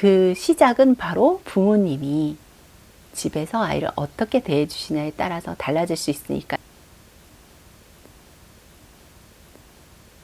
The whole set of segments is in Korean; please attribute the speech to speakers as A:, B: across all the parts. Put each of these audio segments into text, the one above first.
A: 그 시작은 바로 부모님이 집에서 아이를 어떻게 대해주시냐에 따라서 달라질 수 있으니까.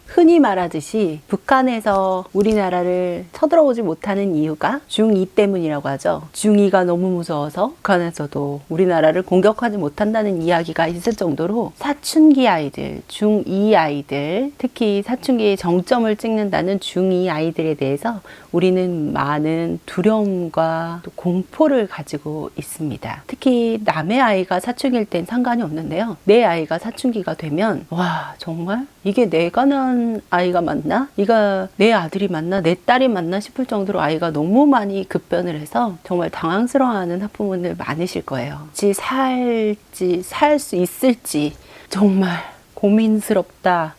A: 흔히 말하듯이 북한에서 우리나라를 쳐들어오지 못하는 이유가 중2 때문이라고 하죠. 중2가 너무 무서워서 북한에서도 우리나라를 공격하지 못한다는 이야기가 있을 정도로 사춘기 아이들, 중2 아이들, 특히 사춘기의 정점을 찍는다는 중2 아이들에 대해서 우리는 많은 두려움과 또 공포를 가지고 있습니다. 특히 남의 아이가 사춘기일 땐 상관이 없는데요. 내 아이가 사춘기가 되면 와, 정말 이게 내가 낳은 아이가 맞나? 이가 내 아들이 맞나? 내 딸이 맞나? 싶을 정도로 아이가 너무 많이 급변을 해서 정말 당황스러워하는 학부모들 많으실 거예요. 살지, 살 수 있을지 정말 고민스럽다.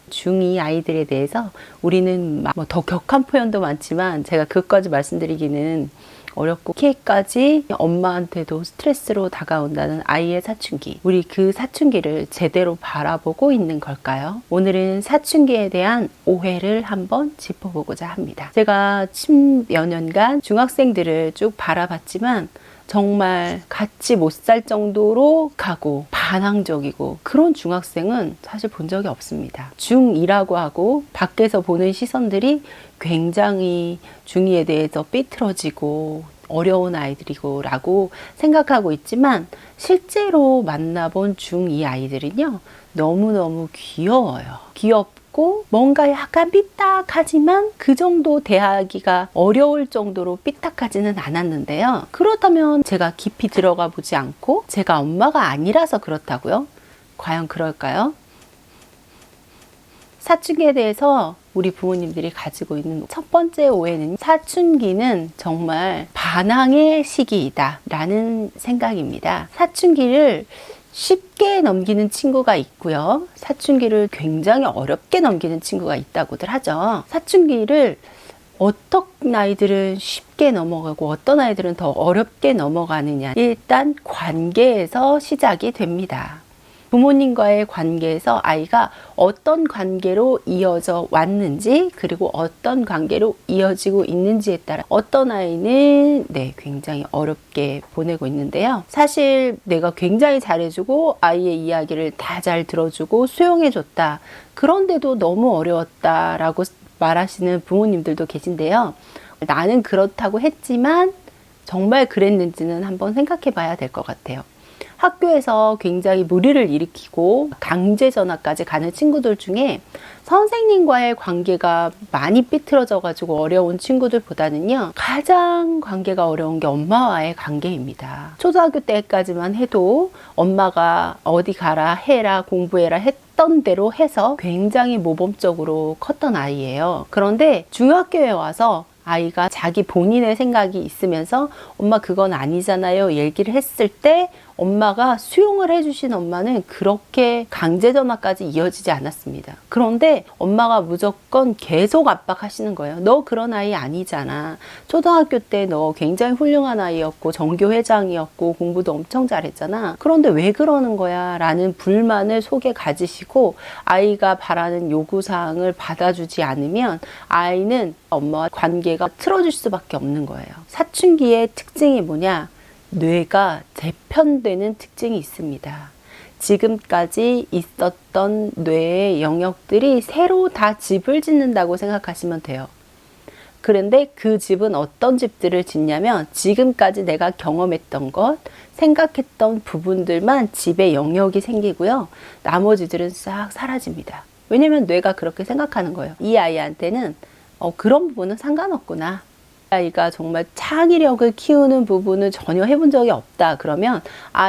A: 중2 아이들에 대해서 우리는 더 격한 표현도 많지만 제가 그것까지 말씀드리기는 어렵고 키에까지 엄마한테도 스트레스로 다가온다는 아이의 사춘기. 우리 그 사춘기를 제대로 바라보고 있는 걸까요? 오늘은 사춘기에 대한 오해를 한번 짚어보고자 합니다. 제가 10여 년간 중학생들을 쭉 바라봤지만 정말 같이 못 살 정도로 가고 반항적이고 그런 중학생은 사실 본 적이 없습니다. 중2라고 하고 밖에서 보는 시선들이 굉장히 중2에 대해서 삐뚤어지고 어려운 아이들이고 라고 생각하고 있지만 실제로 만나본 중2 아이들은요 너무너무 귀여워요. 귀엽고 뭔가 약간 삐딱하지만 그 정도 대하기가 어려울 정도로 삐딱하지는 않았는데요. 그렇다면 제가 깊이 들어가 보지 않고 제가 엄마가 아니라서 그렇다고요? 과연 그럴까요? 사춘기에 대해서 우리 부모님들이 가지고 있는 첫 번째 오해는 사춘기는 정말 반항의 시기이다 라는 생각입니다. 사춘기를 쉽게 넘기는 친구가 있고요. 사춘기를 굉장히 어렵게 넘기는 친구가 있다고들 하죠. 사춘기를 어떤 아이들은 쉽게 넘어가고 어떤 아이들은 더 어렵게 넘어가느냐. 일단 관계에서 시작이 됩니다. 부모님과의 관계에서 아이가 어떤 관계로 이어져 왔는지 그리고 어떤 관계로 이어지고 있는지에 따라 어떤 아이는 굉장히 어렵게 보내고 있는데요. 사실 내가 굉장히 잘해주고 아이의 이야기를 다 잘 들어주고 수용해줬다. 그런데도 너무 어려웠다라고 말하시는 부모님들도 계신데요. 나는 그렇다고 했지만 정말 그랬는지는 한번 생각해 봐야 될 것 같아요. 학교에서 굉장히 무리를 일으키고 강제 전학까지 가는 친구들 중에 선생님과의 관계가 많이 삐뚤어져 가지고 어려운 친구들보다는요 가장 관계가 어려운 게 엄마와의 관계입니다. 초등학교 때까지만 해도 엄마가 어디 가라 해라 공부해라 했던 대로 해서 굉장히 모범적으로 컸던 아이예요. 그런데 중학교에 와서 아이가 자기 본인의 생각이 있으면서 엄마 그건 아니잖아요 얘기를 했을 때 엄마가 수용을 해주신 엄마는 그렇게 강제 전화까지 이어지지 않았습니다. 그런데 엄마가 무조건 계속 압박하시는 거예요. 너 그런 아이 아니잖아. 초등학교 때 너 굉장히 훌륭한 아이였고 전교회장이었고 공부도 엄청 잘했잖아. 그런데 왜 그러는 거야? 라는 불만을 속에 가지시고 아이가 바라는 요구사항을 받아주지 않으면 아이는 엄마와 관계가 틀어질 수밖에 없는 거예요. 사춘기의 특징이 뭐냐? 뇌가 재편되는 특징이 있습니다. 지금까지 있었던 뇌의 영역들이 새로 다 집을 짓는다고 생각하시면 돼요. 그런데 그 집은 어떤 집들을 짓냐면 지금까지 내가 경험했던 것, 생각했던 부분들만 집의 영역이 생기고요. 나머지들은 싹 사라집니다. 왜냐면 뇌가 그렇게 생각하는 거예요. 이 아이한테는 그런 부분은 상관없구나. 아이가 정말 창의력을 키우는 부분은 전혀 해본 적이 없다. 그러면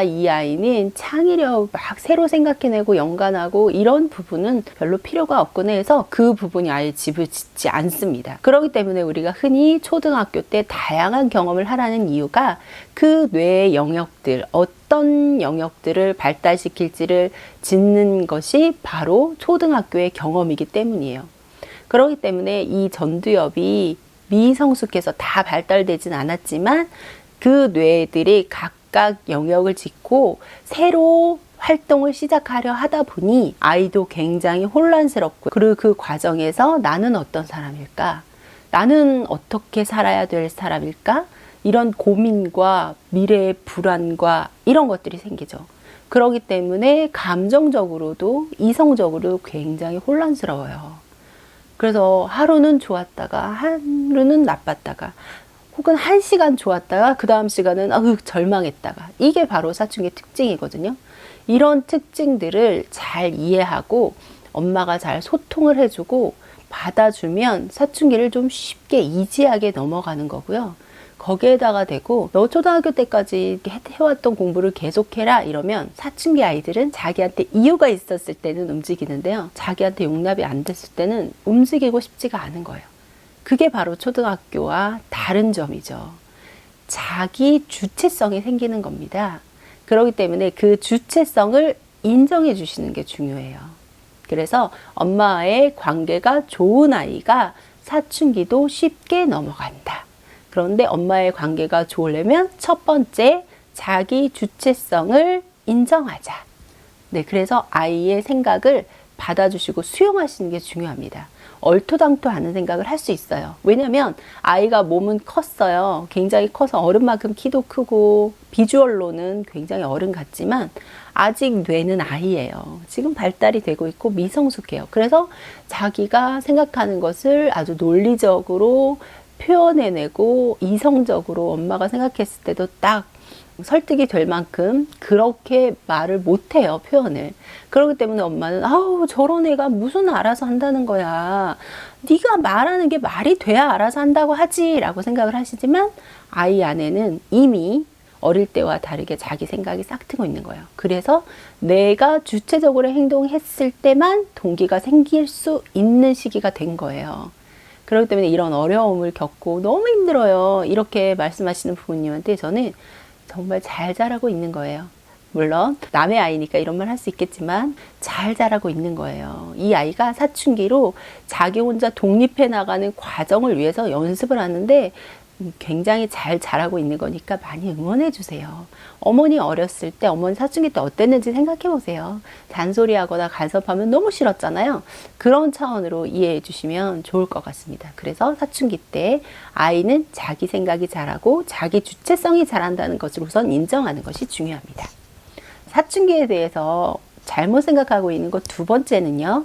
A: 이 아이는 창의력 막 새로 생각해내고 연관하고 이런 부분은 별로 필요가 없구나 해서 그 부분이 아예 집을 짓지 않습니다. 그렇기 때문에 우리가 흔히 초등학교 때 다양한 경험을 하라는 이유가 그 뇌의 영역들, 어떤 영역들을 발달시킬지를 짓는 것이 바로 초등학교의 경험이기 때문이에요. 그렇기 때문에 이 전두엽이 미성숙해서 다 발달되진 않았지만 그 뇌들이 각각 영역을 짓고 새로 활동을 시작하려 하다 보니 아이도 굉장히 혼란스럽고 그리고 그 과정에서 나는 어떤 사람일까? 나는 어떻게 살아야 될 사람일까? 이런 고민과 미래의 불안과 이런 것들이 생기죠. 그렇기 때문에 감정적으로도 이성적으로 굉장히 혼란스러워요. 그래서 하루는 좋았다가 하루는 나빴다가 혹은 1시간 좋았다가 그 다음 시간은 절망했다가, 이게 바로 사춘기의 특징이거든요. 이런 특징들을 잘 이해하고 엄마가 잘 소통을 해주고 받아주면 사춘기를 좀 쉽게 이지하게 넘어가는 거고요. 거기에다가 대고 너 초등학교 때까지 해왔던 공부를 계속해라 이러면 사춘기 아이들은 자기한테 이유가 있었을 때는 움직이는데요. 자기한테 용납이 안 됐을 때는 움직이고 싶지가 않은 거예요. 그게 바로 초등학교와 다른 점이죠. 자기 주체성이 생기는 겁니다. 그렇기 때문에 그 주체성을 인정해 주시는 게 중요해요. 그래서 엄마와의 관계가 좋은 아이가 사춘기도 쉽게 넘어간다. 그런데 엄마의 관계가 좋으려면 첫 번째, 자기 주체성을 인정하자. 네, 그래서 아이의 생각을 받아주시고 수용하시는 게 중요합니다. 얼토당토 하는 생각을 할 수 있어요. 왜냐면 아이가 몸은 컸어요. 굉장히 커서 어른만큼 키도 크고 비주얼로는 굉장히 어른 같지만 아직 뇌는 아이예요. 지금 발달이 되고 있고 미성숙해요. 그래서 자기가 생각하는 것을 아주 논리적으로 표현해내고 이성적으로 엄마가 생각했을 때도 딱 설득이 될 만큼 그렇게 말을 못해요, 표현을. 그렇기 때문에 엄마는 저런 애가 무슨 알아서 한다는 거야. 네가 말하는 게 말이 돼야 알아서 한다고 하지 라고 생각을 하시지만 아이 안에는 이미 어릴 때와 다르게 자기 생각이 싹트고 있는 거예요. 그래서 내가 주체적으로 행동했을 때만 동기가 생길 수 있는 시기가 된 거예요. 그렇기 때문에 이런 어려움을 겪고 너무 힘들어요. 이렇게 말씀하시는 부모님한테 저는 정말 잘 자라고 있는 거예요. 물론 남의 아이니까 이런 말 할 수 있겠지만 잘 자라고 있는 거예요. 이 아이가 사춘기로 자기 혼자 독립해 나가는 과정을 위해서 연습을 하는데 굉장히 잘 자라고 있는 거니까 많이 응원해 주세요. 어머니 어렸을 때, 어머니 사춘기 때 어땠는지 생각해 보세요. 잔소리하거나 간섭하면 너무 싫었잖아요. 그런 차원으로 이해해 주시면 좋을 것 같습니다. 그래서 사춘기 때 아이는 자기 생각이 자라고 자기 주체성이 자란다는 것을 우선 인정하는 것이 중요합니다. 사춘기에 대해서 잘못 생각하고 있는 것 두 번째는요.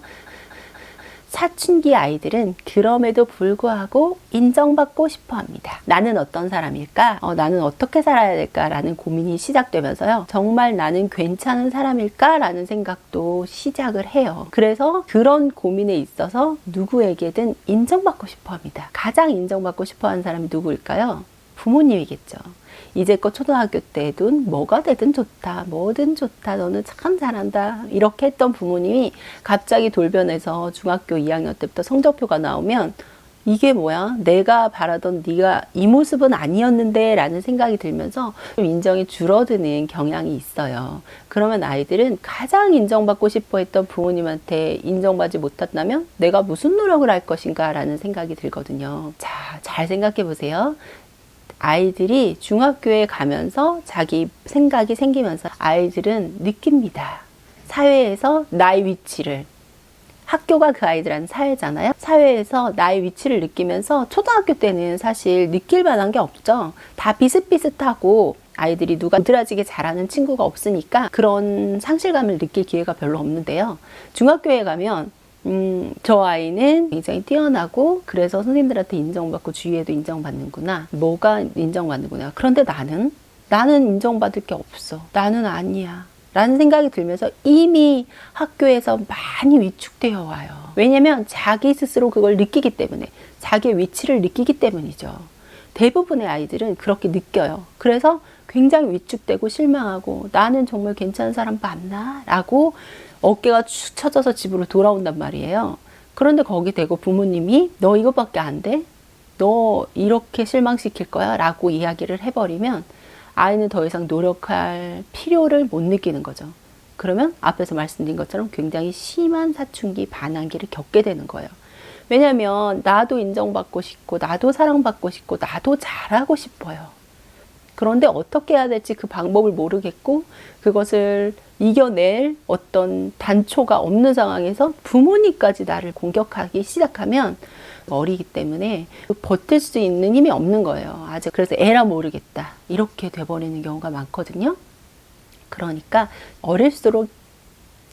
A: 사춘기 아이들은 그럼에도 불구하고 인정받고 싶어 합니다. 나는 어떤 사람일까? 나는 어떻게 살아야 될까? 라는 고민이 시작되면서요. 정말 나는 괜찮은 사람일까? 라는 생각도 시작을 해요. 그래서 그런 고민에 있어서 누구에게든 인정받고 싶어 합니다. 가장 인정받고 싶어 하는 사람이 누구일까요? 부모님이겠죠. 이제껏 초등학교 때든 뭐가 되든 좋다, 뭐든 좋다, 너는 참 잘한다 이렇게 했던 부모님이 갑자기 돌변해서 중학교 2학년 때부터 성적표가 나오면 이게 뭐야? 내가 바라던 네가 이 모습은 아니었는데 라는 생각이 들면서 좀 인정이 줄어드는 경향이 있어요. 그러면 아이들은 가장 인정받고 싶어 했던 부모님한테 인정받지 못한다면 내가 무슨 노력을 할 것인가 라는 생각이 들거든요. 자, 잘 생각해 보세요. 아이들이 중학교에 가면서 자기 생각이 생기면서 아이들은 느낍니다. 사회에서 나의 위치를. 학교가 그 아이들한테 사회잖아요. 사회에서 나의 위치를 느끼면서 초등학교 때는 사실 느낄 만한 게 없죠. 다 비슷비슷하고 아이들이 누가 으드라지게 잘하는 친구가 없으니까 그런 상실감을 느낄 기회가 별로 없는데요. 중학교에 가면 저 아이는 굉장히 뛰어나고 그래서 선생님들한테 인정받고 주위에도 인정받는구나. 뭐가 인정받는구나. 그런데 나는 인정받을 게 없어. 나는 아니야. 라는 생각이 들면서 이미 학교에서 많이 위축되어 와요. 왜냐면 자기 스스로 그걸 느끼기 때문에, 자기의 위치를 느끼기 때문이죠. 대부분의 아이들은 그렇게 느껴요. 그래서 굉장히 위축되고 실망하고 나는 정말 괜찮은 사람 맞나? 라고 어깨가 축 처져서 집으로 돌아온단 말이에요. 그런데 거기 대고 부모님이 너 이것밖에 안 돼? 너 이렇게 실망시킬 거야? 라고 이야기를 해버리면 아이는 더 이상 노력할 필요를 못 느끼는 거죠. 그러면 앞에서 말씀드린 것처럼 굉장히 심한 사춘기 반항기를 겪게 되는 거예요. 왜냐면 나도 인정받고 싶고 나도 사랑받고 싶고 나도 잘하고 싶어요. 그런데 어떻게 해야 될지 그 방법을 모르겠고 그것을 이겨낼 어떤 단초가 없는 상황에서 부모님까지 나를 공격하기 시작하면 어리기 때문에 버틸 수 있는 힘이 없는 거예요. 아직. 그래서 에라 모르겠다 이렇게 돼버리는 경우가 많거든요. 그러니까 어릴수록이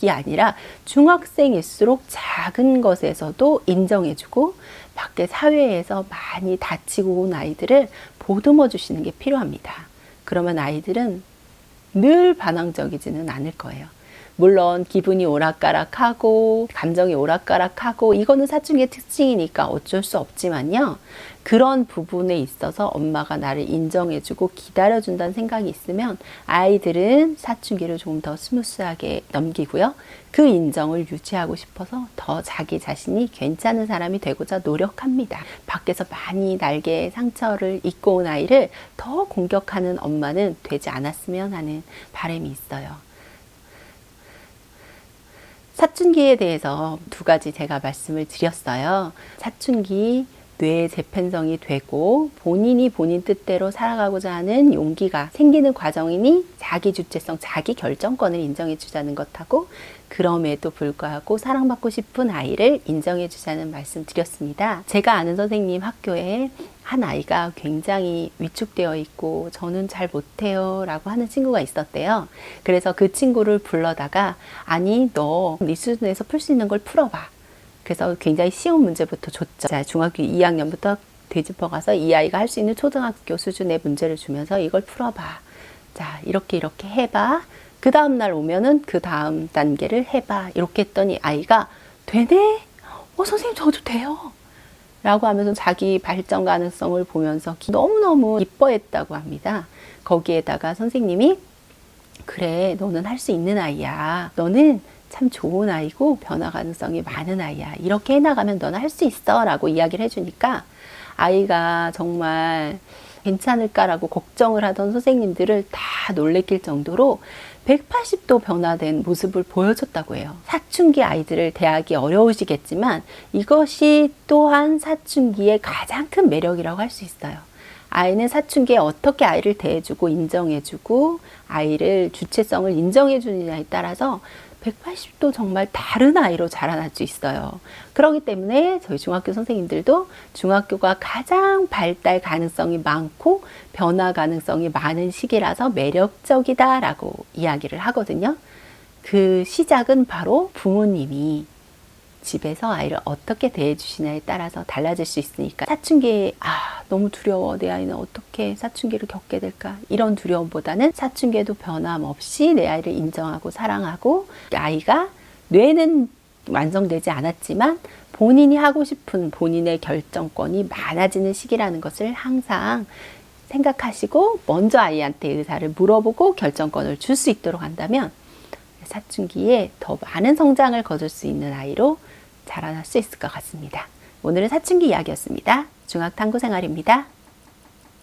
A: 아니라 중학생일수록 작은 것에서도 인정해주고 밖에 사회에서 많이 다치고 온 아이들을 보듬어 주시는 게 필요합니다. 그러면 아이들은 늘 반항적이지는 않을 거예요. 물론 기분이 오락가락하고 감정이 오락가락하고 이거는 사춘기의 특징이니까 어쩔 수 없지만요. 그런 부분에 있어서 엄마가 나를 인정해주고 기다려준다는 생각이 있으면 아이들은 사춘기를 좀 더 스무스하게 넘기고요. 그 인정을 유지하고 싶어서 더 자기 자신이 괜찮은 사람이 되고자 노력합니다. 밖에서 많이 날개에 상처를 입고 온 아이를 더 공격하는 엄마는 되지 않았으면 하는 바람이 있어요. 사춘기에 대해서 두 가지 제가 말씀을 드렸어요. 사춘기 뇌의 재편성이 되고 본인이 본인 뜻대로 살아가고자 하는 용기가 생기는 과정이니 자기 주체성, 자기 결정권을 인정해 주자는 것하고 그럼에도 불구하고 사랑받고 싶은 아이를 인정해 주자는 말씀 드렸습니다. 제가 아는 선생님 학교에 한 아이가 굉장히 위축되어 있고 저는 잘 못해요 라고 하는 친구가 있었대요. 그래서 그 친구를 불러다가 아니 너 네 수준에서 풀 수 있는 걸 풀어봐. 그래서 굉장히 쉬운 문제부터 줬죠. 자, 중학교 2학년부터 되짚어 가서 이 아이가 할 수 있는 초등학교 수준의 문제를 주면서 이걸 풀어봐. 자, 이렇게 해봐. 그 다음 날 오면은 그 다음 단계를 해봐. 이렇게 했더니 아이가 되네? 선생님 저도 돼요. 라고 하면서 자기 발전 가능성을 보면서 너무너무 기뻐했다고 합니다. 거기에다가 선생님이 그래, 너는 할 수 있는 아이야. 너는 참 좋은 아이고 변화 가능성이 많은 아이야. 이렇게 해나가면 너는 할 수 있어 라고 이야기를 해주니까 아이가 정말 괜찮을까라고 걱정을 하던 선생님들을 다 놀래킬 정도로 180도 변화된 모습을 보여줬다고 해요. 사춘기 아이들을 대하기 어려우시겠지만 이것이 또한 사춘기의 가장 큰 매력이라고 할 수 있어요. 아이는 사춘기에 어떻게 아이를 대해주고 인정해주고 아이를 주체성을 인정해주느냐에 따라서 180도 정말 다른 아이로 자라날 수 있어요. 그렇기 때문에 저희 중학교 선생님들도 중학교가 가장 발달 가능성이 많고 변화 가능성이 많은 시기라서 매력적이다라고 이야기를 하거든요. 그 시작은 바로 부모님이 집에서 아이를 어떻게 대해주시냐에 따라서 달라질 수 있으니까 사춘기 너무 두려워 내 아이는 어떻게 사춘기를 겪게 될까 이런 두려움보다는 사춘기에도 변함없이 내 아이를 인정하고 사랑하고 아이가 뇌는 완성되지 않았지만 본인이 하고 싶은 본인의 결정권이 많아지는 시기라는 것을 항상 생각하시고 먼저 아이한테 의사를 물어보고 결정권을 줄 수 있도록 한다면 사춘기에 더 많은 성장을 거둘 수 있는 아이로 자라날 수 있을 것 같습니다. 오늘은 사춘기 이야기였습니다. 중학탐구생활입니다.